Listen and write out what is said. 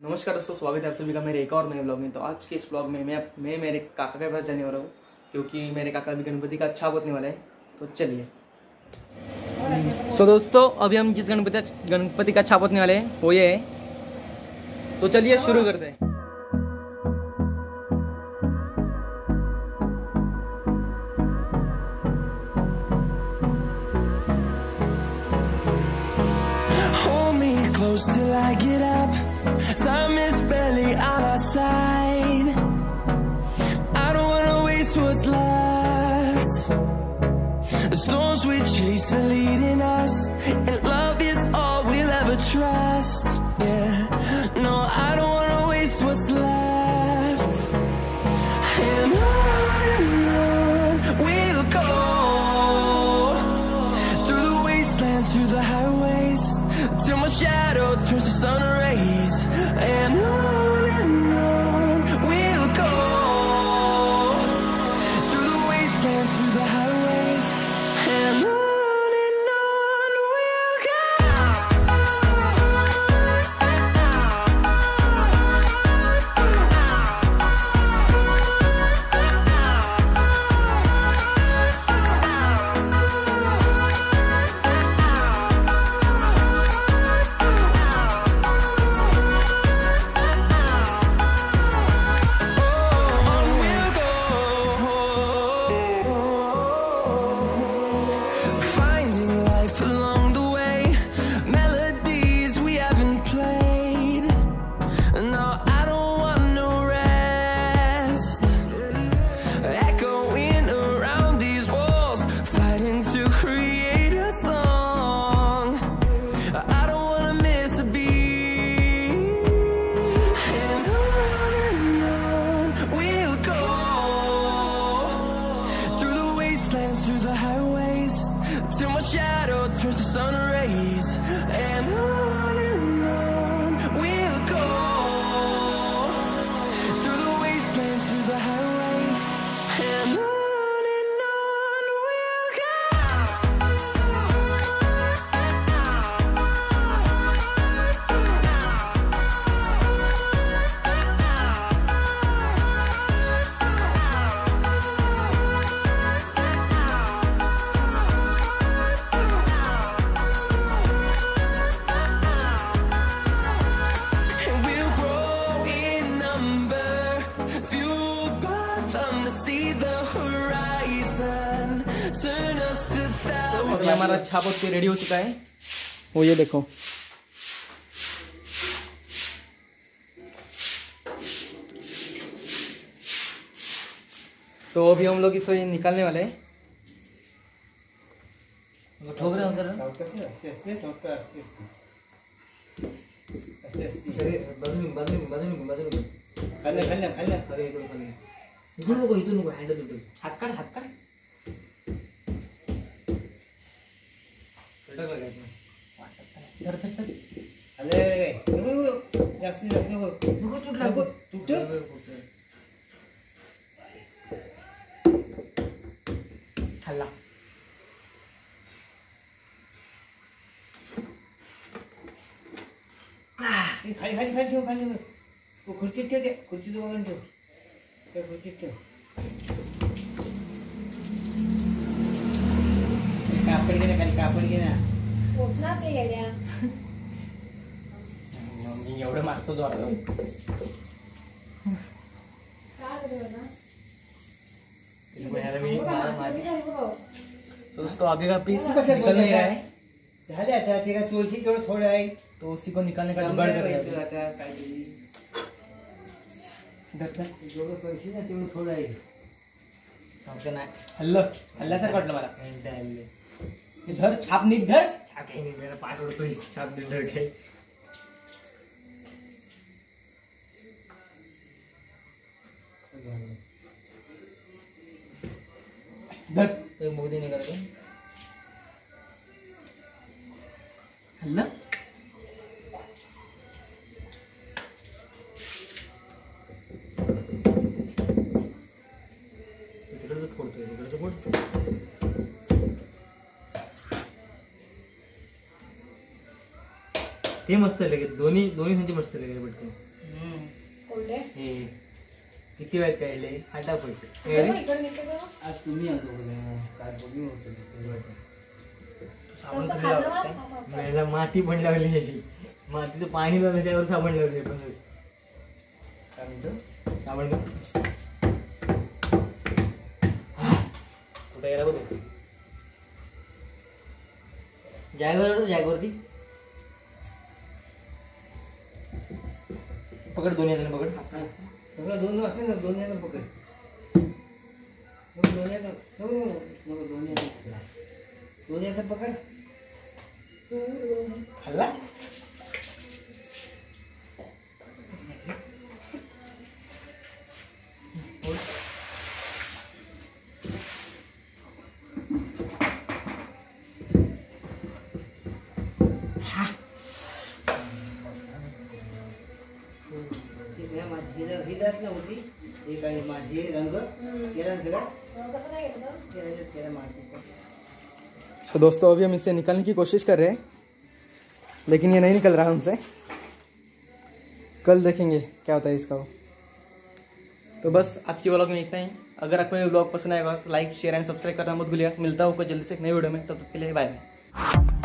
नमस्कार दोस्तों, स्वागत है आप सभी का मेरे एक और नए ब्लॉग में। तो आज के इस ब्लॉग में मैं मेरे काका के पास जाने वाला हूँ, क्योंकि मेरे काका भी गणपति का अच्छा होने वाला है। तो चलिए। दोस्तों, अभी हम जिस गणपति का छाप होने वाले हैं वो ये है। तो चलिए शुरू करते हैं। Close till I get up. Time is barely on our side. I don't wanna waste what's left. The storms we chase are leading us, and love is all we'll ever trust. Yeah, no, I don't wanna waste what's left. And on we'll go, through the wastelands, through the highways, till my shadow turns to sun rays. And on we'll go, through the wastelands, through the highways. And on we'll go. Through the highways, till my shadow turns to sun rays. And on we'll go, through the wastelands, through the highways. And on we'll go. अभी हमारा छाप के ready हो चुका है। वो ये देखो। तो अभी हम लोग इसको निकालने वाले हैं। ठोक रहे खाली ठेव। खुर्चीत ठेव, ते खुर्चीचं बघून ठेव, त्या खुर्चीत ठेव। कापड घे ना, खाली कापड घे ना। मी एवढं मारतो तो आता। तो दोस्तों, आगे का पीस निकल नहीं रहा है। तुलसी थोड़ा है, तो उसी को निकालने का जुगाड़ कर रहे हैं। पैसे ना तेवढं थोडं आहे, सांगते नाही। हल्ल्यासारखं वाटलं मला। धर, छाप नीट धर। छाप काही नाही, मेरा पाठ उडतोय। छाप नीट धर काय। धर, तो मोदी नाही करत। हल्ला ते मस्त लगे, दोन्ही संच मस्त लगे पटकन। हे किती वेळात काढले हाटा पैसे आज तुम्ही काय बघू होतं साबण तुम्ही लावलास काय? मला माती पण लावली, मातीचं पाणी लावलं त्यावर साबण लावले. पण काय म्हणतो साबण कुठे गेला बघ. जॅगवर जॅगवरती पकड, दोन्ही हाताने पकड. सगळं दोन असेल ना, दोन्ही हात पकड. दोन्ही हात पकड. हल्ला ही नव्हती, हे काही माझी रंग केला सगळं केला माती. तो दोस्तों अभी हम इससे निकलने की कोशिश कर रहे हैं, लेकिन ये नहीं निकल रहा हमसे. कल देखेंगे क्या होता है इसका. तो बस आज की व्लॉग में इतना ही. अगर आपको ये व्लॉग पसंद आएगा तो लाइक शेयर एंड सब्सक्राइब करना मत भूलिएगा. मिलता हूँ जल्दी से एक नई वीडियो में, तब तक के लिए बाय बाय.